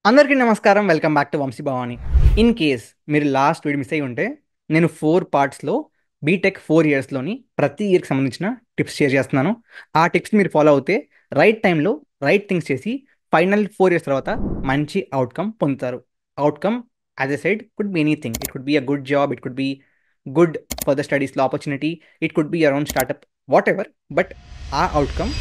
అందరికీ నమస్కారం. Welcome back to Vamsi Bhavani. In case మీరు లాస్ట్ వీడియో మిస్ అయ్యి ఉంటే, నేను 4 పార్ట్స్‌లో బీటెక్ 4 ఇయర్స్‌లోని ప్రతి ఇయర్‌కి సంబంధించిన టిప్స్ షేర్ చేస్తున్నాను. ఆ టిప్స్ మీరు ఫాలో అవుతే రైట్ టైంలో రైట్ థింగ్స్ చేసి ఫైనల్ 4 ఇయర్స్ తర్వాత మంచి అవుట్‌కమ్ పొందుతారు. Outcome as I said could be anything. It could be a good job, it could be good further స్టడీస్‌లో opportunity, it could be your own startup, whatever. But ఆ outcome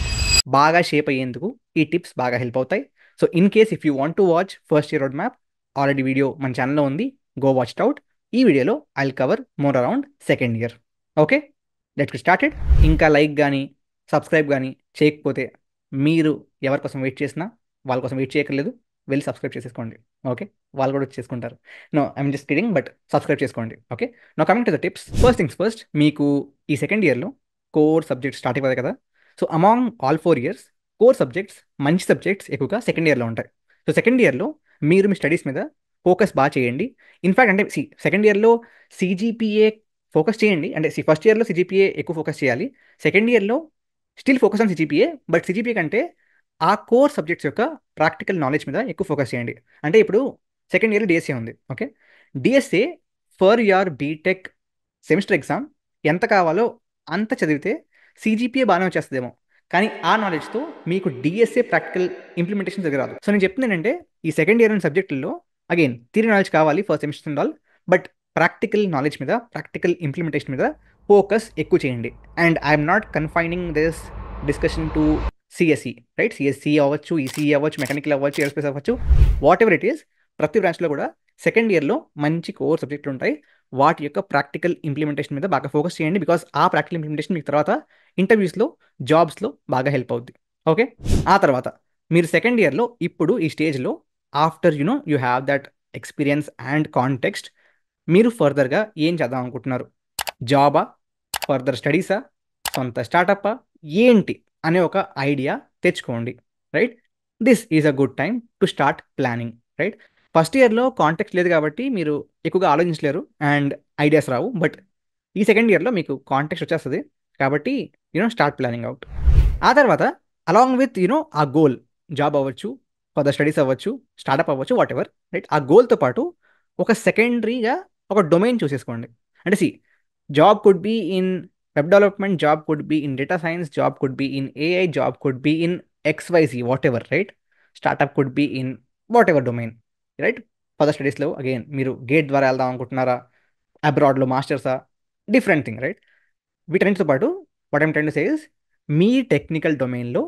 బాగా shape అయ్యేందుకు ఈ tips బాగా help అవుతాయి. So in case if you want to watch first year road map, already video మన ఛానల్లో ఉంది. Go watch it out. ఈ వీడియోలో I will cover more around second year. Okay, let's get started. ఇంకా like కానీ subscribe కానీ చేయకపోతే మీరు ఎవరి కోసం వెయిట్ చేసినా వాళ్ళ కోసం వెయిట్ చేయక్కర్లేదు. వెళ్ళి సబ్స్క్రైబ్ చేసేసుకోండి. ఓకే, వాళ్ళు కూడా వచ్చి చేసుకుంటారు. No I'm just kidding, but subscribe చేసుకోండి. Okay, no coming to the tips. First things first, మీకు ఈ సెకండ్ ఇయర్లో కోర్ సబ్జెక్ట్ స్టార్ట్ అయిపోతాయి కదా. So among all 4 years core subjects, మంచి సబ్జెక్ట్స్ ఎక్కువగా సెకండ్ ఇయర్లో ఉంటాయి. సో సెకండ్ ఇయర్లో మీరు మీ స్టడీస్ మీద ఫోకస్ బాగా చేయండి. ఇన్ఫాక్ట్ అంటే సెకండ్ ఇయర్లో సిజిపిఏ ఫోకస్ చేయండి. అంటే ఫస్ట్ ఇయర్లో సిజిపిఏ ఎక్కువ ఫోకస్ చేయాలి. సెకండ్ ఇయర్లో still focus on CGPA, but CGPA కంటే ఆ కోర్ సబ్జెక్ట్స్ యొక్క ప్రాక్టికల్ నాలెడ్జ్ మీద ఎక్కువ ఫోకస్ చేయండి. అంటే ఇప్పుడు సెకండ్ ఇయర్ డిఎస్ఏ ఉంది. Okay, DSA for your BTech semester exam ఎంత కావాలో అంత చదివితే సిజిపిఏ బాగానే వచ్చేస్తుందేమో, కానీ ఆ నాలెడ్జ్తో మీకు డిఎస్ఏ ప్రాక్టికల్ ఇంప్లిమెంటేషన్ దగ్గర రాదు. సో నేను చెప్తుంది ఏంటంటే, ఈ సెకండ్ ఇయర్ అనే సబ్జెక్టుల్లో అగైన్ థియరీ నాలెడ్జ్ కావాలి first semester and all, but practical knowledge మీద, ప్రాక్టికల్ ఇంప్లిమెంటేషన్ మీద ఫోకస్ ఎక్కువ చేయండి. And I'm not confining this discussion to CSC, right? CSC అవ్వచ్చు, ఈసీఈ అవ్వచ్చు, మెకానికల్ అవ్వచ్చు, ఏరోస్పేస్ అవ్వచ్చు, వాట్ ఎవర్ ఇట్ ఈస్. ప్రతి బ్రాంచ్లో కూడా సెకండ్ ఇయర్లో మంచి కోర్ సబ్జెక్టులు ఉంటాయి. వాటి యొక్క ప్రాక్టికల్ ఇంప్లిమెంటేషన్ మీద బాగా ఫోకస్ చేయండి. బికాస్ ఆ ప్రాక్టికల్ ఇంప్లిమెంటేషన్ మీకు తర్వాత ఇంటర్వ్యూస్లో, జాబ్స్లో బాగా హెల్ప్ అవుద్ది. ఓకే, ఆ తర్వాత మీరు సెకండ్ ఇయర్లో ఇప్పుడు ఈ స్టేజ్లో after you have that experience and context, మీరు ఫర్దర్గా ఏం చేద్దాం అనుకుంటున్నారు? జాబా, ఫర్దర్ స్టడీసా, సొంత స్టార్టప్పా, ఏంటి అనే ఒక ఐడియా తెచ్చుకోండి. Right, this is a good time to start planning. Right, first ఇయర్లో కాంటెక్స్ట్ లేదు కాబట్టి మీరు ఎక్కువగా ఆలోచించలేరు అండ్ ఐడియాస్ రావు. బట్ ఈ సెకండ్ ఇయర్లో మీకు కాంటెక్స్ట్ వచ్చేస్తుంది కాబట్టి స్టార్ట్ ప్లానింగ్ అవుట్. ఆ తర్వాత అలాంగ్ విత్ ఆ గోల్, జాబ్ అవ్వచ్చు, ఫర్దర్ స్టడీస్ అవ్వచ్చు, స్టార్టప్ అవ్వచ్చు, వాట్ ఎవర్. రైట్, ఆ గోల్తో పాటు ఒక సెకండరీగా ఒక డొమైన్ చూసేసుకోండి. అంటే job could be in web development, job could be in data science, job could be in AI, job could be in XYZ, what ever. Right, startup could be in what ever domain. Right, further స్టడీస్లో again మీరు gate ద్వారా వెళ్దాం అనుకుంటున్నారా, అబ్రాడ్లో మాస్టర్సా, different thing. Right, వీటన్నిటితో పాటు what I'm train to say is, మీ technical డొమైన్లో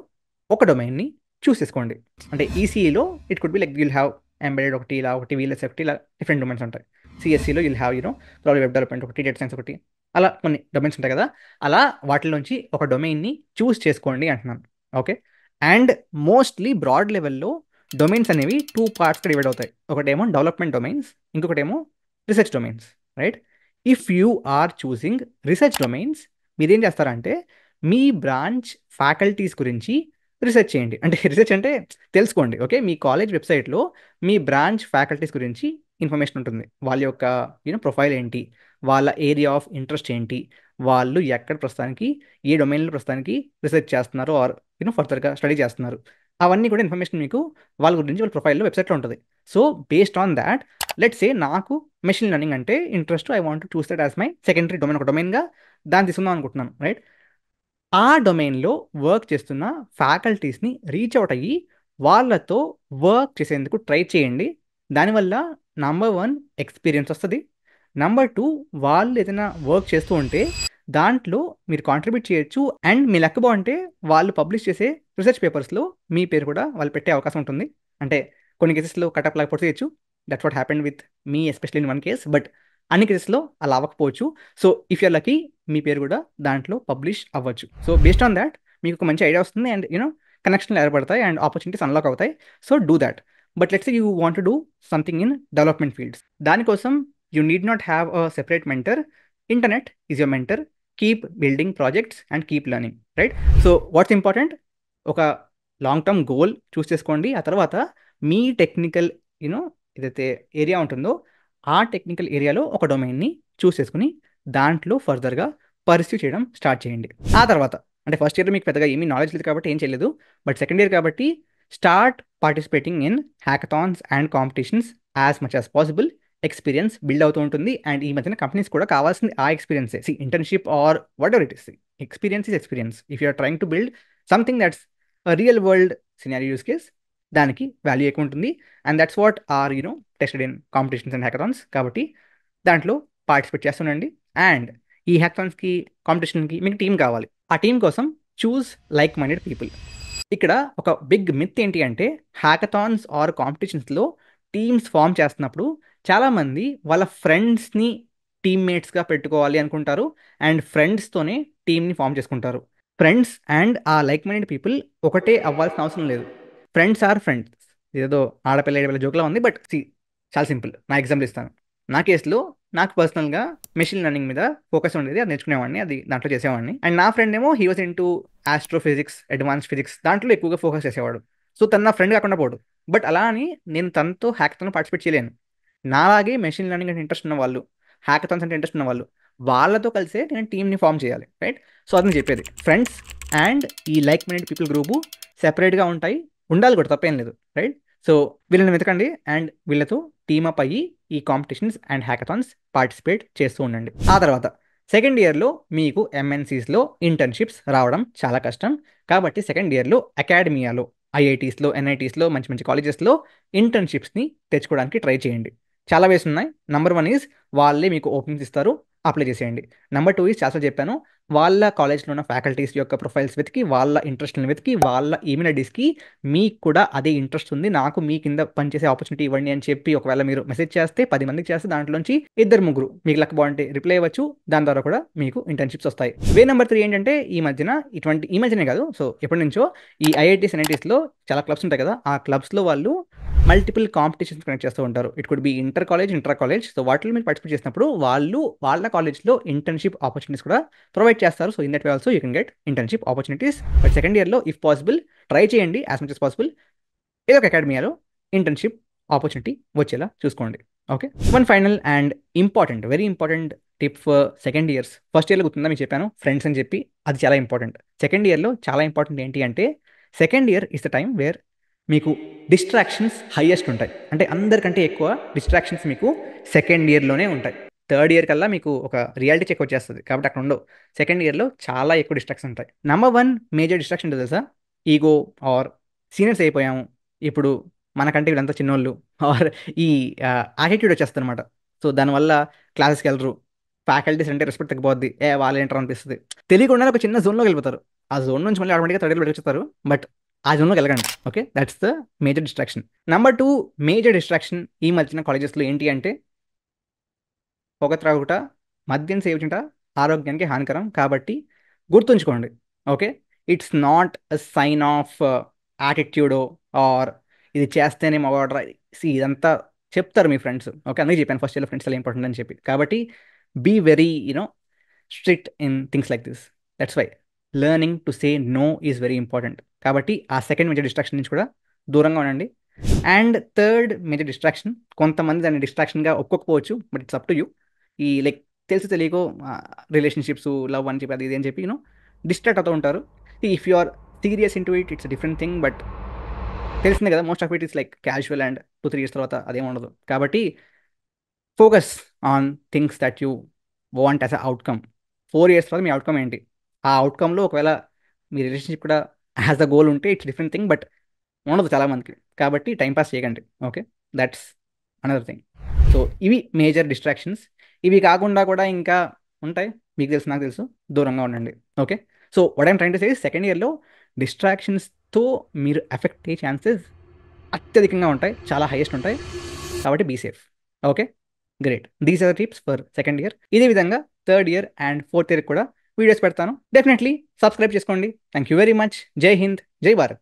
ఒక డొమైన్ని చూస్ చేసుకోండి. అంటే ఈసీఈలో it could be like you'll have embedded ఒకటి, ఇలా ఒకటి, వీఎల్ఎస్ ఒకటి, ఇలా డిఫరెంట్ డొమైన్స్ ఉంటాయి. సిఎస్సిలో you'll have problem web development ఒకటి, డేటా సైన్స్ ఒకటి, అలా కొన్ని డొమైన్స్ ఉంటాయి కదా. అలా వాటిలోంచి ఒక డొమైన్ని చూస్ చేసుకోండి అంటున్నాను. ఓకే, అండ్ మోస్ట్లీ బ్రాడ్ లెవెల్లో డొమైన్స్ అనేవి 2 పార్ట్స్గా డివైడ్ అవుతాయి. ఒకటేమో డెవలప్మెంట్ డొమైన్స్, ఇంకొకటేమో research domains. Right, if you are choosing research domains, మీరేం చేస్తారంటే మీ బ్రాంచ్ ఫ్యాకల్టీస్ గురించి రీసెర్చ్ చేయండి. అంటే రీసెర్చ్ అంటే తెలుసుకోండి. ఓకే, మీ కాలేజ్ వెబ్సైట్లో మీ బ్రాంచ్ ఫ్యాకల్టీస్ గురించి ఇన్ఫర్మేషన్ ఉంటుంది. వాళ్ళ యొక్క ప్రొఫైల్ ఏంటి, వాళ్ళ ఏరియా ఆఫ్ ఇంట్రెస్ట్ ఏంటి, వాళ్ళు ఎక్కడ ప్రస్తుతానికి ఏ డొమైన్లో ప్రస్తుతానికి రీసెర్చ్ చేస్తున్నారు ఆర్ ఫర్దర్గా స్టడీ చేస్తున్నారు, అవన్నీ కూడా ఇన్ఫర్మేషన్ మీకు వాళ్ళ గురించి వాళ్ళ ప్రొఫైల్లో వెబ్సైట్లో ఉంటుంది. So based on that, let's say నాకు మెషిన్ లెర్నింగ్ అంటే interest, I want to choose that as my secondary domain, ఒక డొమైన్గా దాన్ని తీసుకుందాం అనుకుంటున్నాను. రైట్, ఆ డొమైన్లో వర్క్ చేస్తున్న ఫ్యాకల్టీస్ని రీచ్ అవుట్ అయ్యి వాళ్ళతో వర్క్ చేసేందుకు ట్రై చేయండి. దానివల్ల నంబర్ 1 ఎక్స్పీరియన్స్ వస్తుంది, నంబర్ 2 వాళ్ళు ఏదైనా వర్క్ చేస్తూ ఉంటే దాంట్లో మీరు కాంట్రిబ్యూట్ చేయొచ్చు, అండ్ మీ లెక్క బాగుంటే వాళ్ళు పబ్లిష్ చేసే రీసెర్చ్ పేపర్స్లో మీ పేరు కూడా వాళ్ళు పెట్టే అవకాశం ఉంటుంది. అంటే కొన్ని కేసెస్లో కటప్ లాగా పొడిచేయచ్చు. That's what happened with me especially in 1 case, but అన్ని కేసెస్లో అలా అవ్వకపోవచ్చు. సో ఇఫ్ యూర్ లక్కీ, మీ పేరు కూడా దాంట్లో పబ్లిష్ అవ్వచ్చు. సో బేస్డ్ ఆన్ దాట్ మీకు ఒక మంచి ఐడియా వస్తుంది అండ్ కనెక్షన్లు ఏర్పడతాయి అండ్ ఆపర్చునిటీస్ అన్లాక్ అవుతాయి. So do that. But let's you want to do something in development fields. దానికోసం you need not have a separate mentor. Internet is your mentor. Keep building projects and keep learning. Right, so what's important, ఒక long term goal choose చేసుకోండి. ఆ తర్వాత మీ technical ఏదైతే area ఉంటుందో ఆ technical ఏరియాలో ఒక డొమైన్ని చూస్ చేసుకుని దాంట్లో ఫర్దర్గా పర్స్యూ చేయడం స్టార్ట్ చేయండి. ఆ తర్వాత అంటే ఫస్ట్ ఇయర్ మీకు పెద్దగా ఏమీ నాలెడ్జ్ లేదు కాబట్టి ఏం చేయలేదు, బట్ సెకండ్ ఇయర్ కాబట్టి start participating in hackathons and competitions as much as possible. Experience build అవుతూ ఉంటుంది. అండ్ ఈ మధ్యన కంపెనీస్ కూడా కావాల్సింది ఆ ఎక్స్పీరియన్సే. See internship or whatever it is, experience is experience. If you're trying to build something that's real world scenario use case, దానికి value ఎక్కువ ఉంటుంది. And that's what are tested in competitions and hackathons. కాబట్టి దాంట్లో participate చేస్తుండండి. And ఈ హ్యాకథాన్స్కి, కాంపిటీషన్కి మీకు team కావాలి. ఆ team కోసం చూస్ లైక్ మైండెడ్ పీపుల్. ఇక్కడ ఒక బిగ్ మిత్ ఏంటి అంటే, హ్యాకథాన్స్ ఆర్ కాంపిటీషన్స్లో టీమ్స్ ఫామ్ చేస్తున్నప్పుడు చాలామంది వాళ్ళ ఫ్రెండ్స్ని టీమ్మేట్స్గా పెట్టుకోవాలి అనుకుంటారు. అండ్ ఫ్రెండ్స్తోనే టీమ్ని ఫామ్ చేసుకుంటారు. ఫ్రెండ్స్ అండ్ ఆ లైక్ మైండెడ్ పీపుల్ ఒకటే అవ్వాల్సిన అవసరం లేదు. Friends are friends. ఏదో ఆడపిల్ల ఏడపిల్ల జోక్లా ఉంది, బట్ చాలా సింపుల్. నా ఎగ్జాంపుల్ ఇస్తాను. నా కేసులో నాకు పర్సనల్గా మెషిన్ లెర్నింగ్ మీద ఫోకస్ ఉండేది. అది నేర్చుకునేవాడిని, అది దాంట్లో చేసేవాడిని. అండ్ నా ఫ్రెండ్ ఏమో he was into astrophysics, advance physics, దాంట్లో ఎక్కువగా ఫోకస్ చేసేవాడు. సో తను నా ఫ్రెండ్ కాకుండా పోడు. బట్ అలా అని నేను తనతో హ్యాకథాన్లో పార్టిసిపేట్ చేయలేను. నాలాగే మెషిన్ లెర్నింగ్ అంటే ఇంట్రెస్ట్ ఉన్న వాళ్ళు, హ్యాకథాన్స్ అంటే ఇంట్రెస్ట్ ఉన్న వాళ్ళు, వాళ్ళతో కలిసే నేను టీమ్ని ఫామ్ చేయాలి, రైట్? సో అది నేను చెప్పేది. ఫ్రెండ్స్ అండ్ ఈ లైక్ మైండెడ్ పీపుల్ గ్రూపు సెపరేట్గా ఉంటాయి, ఉండాలి కూడా, తప్పేం లేదు, రైట్? సో వీళ్ళని వెతకండి అండ్ వీళ్ళతో టీమప్ అయ్యి ఈ కాంపిటీషన్స్ అండ్ హ్యాకథాన్స్ పార్టిసిపేట్ చేస్తూ ఉండండి. ఆ తర్వాత సెకండ్ ఇయర్లో మీకు ఎంఎన్సీస్లో ఇంటర్న్షిప్స్ రావడం చాలా కష్టం. కాబట్టి సెకండ్ ఇయర్లో అకాడమియాలో, ఐఐటీస్లో, ఎన్ఐటీస్లో, మంచి మంచి కాలేజెస్లో ఇంటర్న్షిప్స్ని తెచ్చుకోవడానికి ట్రై చేయండి. చాలా వేస్ ఉన్నాయి. నెంబర్ 1 ఈజ్ వాళ్ళే మీకు ఓపెనింగ్స్ ఇస్తారు, అప్లై చేసేయండి. నెంబర్ 2 ఈజ్ చాలా చెప్పాను, వాళ్ళ కాలేజ్లో ఉన్న ఫ్యాకల్టీస్ యొక్క ప్రొఫైల్స్ వెతికి, వాళ్ళ ఇంట్రెస్ట్ని వెతికి, వాళ్ళ ఈమెయిల్ ఐడీస్కి మీకు కూడా అదే ఇంట్రెస్ట్ ఉంది, నాకు మీ కింద పనిచేసే ఆపర్చునిటీ ఇవ్వండి అని చెప్పి ఒకవేళ మీరు మెసేజ్ చేస్తే 10 మందికి చేస్తే దాంట్లోంచి 2-3 మీకు లక్ బాగుంటే రిప్లై ఇవ్వచ్చు. దాని ద్వారా కూడా మీకు ఇంటర్న్షిప్స్ వస్తాయి. వే నెంబర్ 3 ఏంటంటే, ఈ మధ్యనే కాదు, సో ఎప్పటి నుంచో ఈ ఐఐటీస్, ఎన్ఐటీస్లో చాలా క్లబ్స్ ఉంటాయి కదా, ఆ క్లబ్స్లో వాళ్ళు మల్టిపుల్ కాంపిటీషన్స్ కనెక్ట్ చేస్తూ ఉంటారు. It could B inter college, intra college. So వాటిలో మీరు పార్టిసిపేట్ చేసినప్పుడు వాళ్ళు వాళ్ళ కాలేజ్లో ఇంటర్న్షిప్ ఆపర్చునిటీస్ కూడా ప్రొవైడ్ చేస్తారు. So in that way also you can get internship opportunities. But second ఇయర్లో ఇఫ్ పాసిబుల్ ట్రై చేయండి యాజ్ మచ్ as పాసిబుల్ ఏదో ఒక అకాడమీలో ఇంటర్న్షిప్ ఆపర్చునిటీ వచ్చేలా చూసుకోండి. Okay, one final and important, very important tip for second years. First ఇయర్లో గుర్తుందా మీకు చెప్పాను ఫ్రెండ్స్ అని చెప్పి, అది చాలా ఇంపార్టెంట్. సెకండ్ ఇయర్లో చాలా ఇంపార్టెంట్ ఏంటి అంటే, second year is the time where మీకు డిస్ట్రాక్షన్స్ హైయెస్ట్ ఉంటాయి. అంటే అందరికంటే ఎక్కువ డిస్ట్రాక్షన్స్ మీకు సెకండ్ ఇయర్లోనే ఉంటాయి. థర్డ్ ఇయర్ కల్లా మీకు ఒక రియాలిటీ చెక్ వచ్చేస్తుంది, కాబట్టి అక్కడ ఉండవు. సెకండ్ ఇయర్లో చాలా ఎక్కువ డిస్ట్రాక్షన్స్ ఉంటాయి. నెంబర్ 1 మేజర్ డిస్ట్రాక్షన్ ఏంటో తెలుసా? ఈగో, ఆర్ సీనియర్స్ అయిపోయాము ఇప్పుడు, మనకంటే వీళ్ళంతా చిన్నోళ్ళు, ఆర్ ఈ యాటిట్యూడ్ వచ్చేస్తుంది అనమాట. సో దానివల్ల క్లాసెస్కి వెళ్ళరు, ఫ్యాకల్టీస్ అంటే రెస్పెక్ట్ తగ్గిపోద్ది, వాళ్ళు ఏంటారు అనిపిస్తుంది. తెలియకుండానే ఒక చిన్న జోన్లోకి వెళ్ళిపోతారు. ఆ జోన్ నుంచి మళ్ళీ ఆటోమేటిక్గా థర్డ్ ఇయర్లో వచ్చేస్తారు. బట్ ఆ జోన్లోకి వెళ్ళకండి. Okay, that's the major distraction. Number 2 major distraction ఈ మధ్యన కాలేజెస్లో ఏంటి అంటే, పొగ త్రాగుట, మద్యం సేవించుట ఆరోగ్యానికి హానికరం. కాబట్టి గుర్తుంచుకోండి. Okay, it's not a sign of యాటిట్యూడో ఆర్ ఇది చేస్తేనే మగవాడరా, ఇదంతా చెప్తారు మీ ఫ్రెండ్స్. ఓకే, అందుకే చెప్పాను ఫస్ట్ ఇయర్లో ఫ్రెండ్స్ చాలా ఇంపార్టెంట్ అని చెప్పి. కాబట్టి be very strict in things like this. That's why learning to say no is very important. కాబట్టి ఆ సెకండ్ మేజర్ డిస్ట్రాక్షన్ నుంచి కూడా దూరంగా ఉండండి. అండ్ థర్డ్ మేజర్ డిస్ట్రాక్షన్, కొంతమంది దాన్ని డిస్ట్రాక్షన్గా ఒప్పుకోకపోవచ్చు, but it's up to you. ఈ లైక్ తెలిసి తెలియకో రిలేషన్షిప్స్, లవ్ అని చెప్పి అది ఇది అని చెప్పి డిస్ట్రాక్ట్ అవుతూ ఉంటారు. If you are serious into it, it's different thing. But తెలిసిందే కదా, most of it is like casual and 2-3 years తర్వాత అదేం ఉండదు. కాబట్టి focus on things that you want as a outcome. 4 years తర్వాత మీ అవుట్కమ్ ఏంటి? ఆ అవుట్కమ్లో ఒకవేళ మీ రిలేషన్షిప్ కూడా యాజ్ అ గోల్ ఉంటే ఇట్స్ డిఫరెంట్ థింగ్, బట్ ఉండదు చాలామందికి. కాబట్టి టైంపాస్ చేయకండి. Okay, that's another thing. So ఇవి మేజర్ డిస్ట్రాక్షన్స్. ఇవి కాకుండా కూడా ఇంకా ఉంటాయి, మీకు తెలుసు, నాకు తెలుసు. దూరంగా ఉండండి. Okay, so what I'm train to say second ఇయర్లో డిస్ట్రాక్షన్స్తో మీరు ఎఫెక్ట్ అయ్యే ఛాన్సెస్ అత్యధికంగా ఉంటాయి, చాలా హైయెస్ట్ ఉంటాయి. కాబట్టి be safe. Okay, great. These are tips for second year. ఇదే విధంగా third year and fourth year కూడా వీడియోస్ పెడతాను. డెఫినెట్లీ సబ్స్క్రైబ్ చేసుకోండి. Thank you very much. Jai Hind, జై భారత్.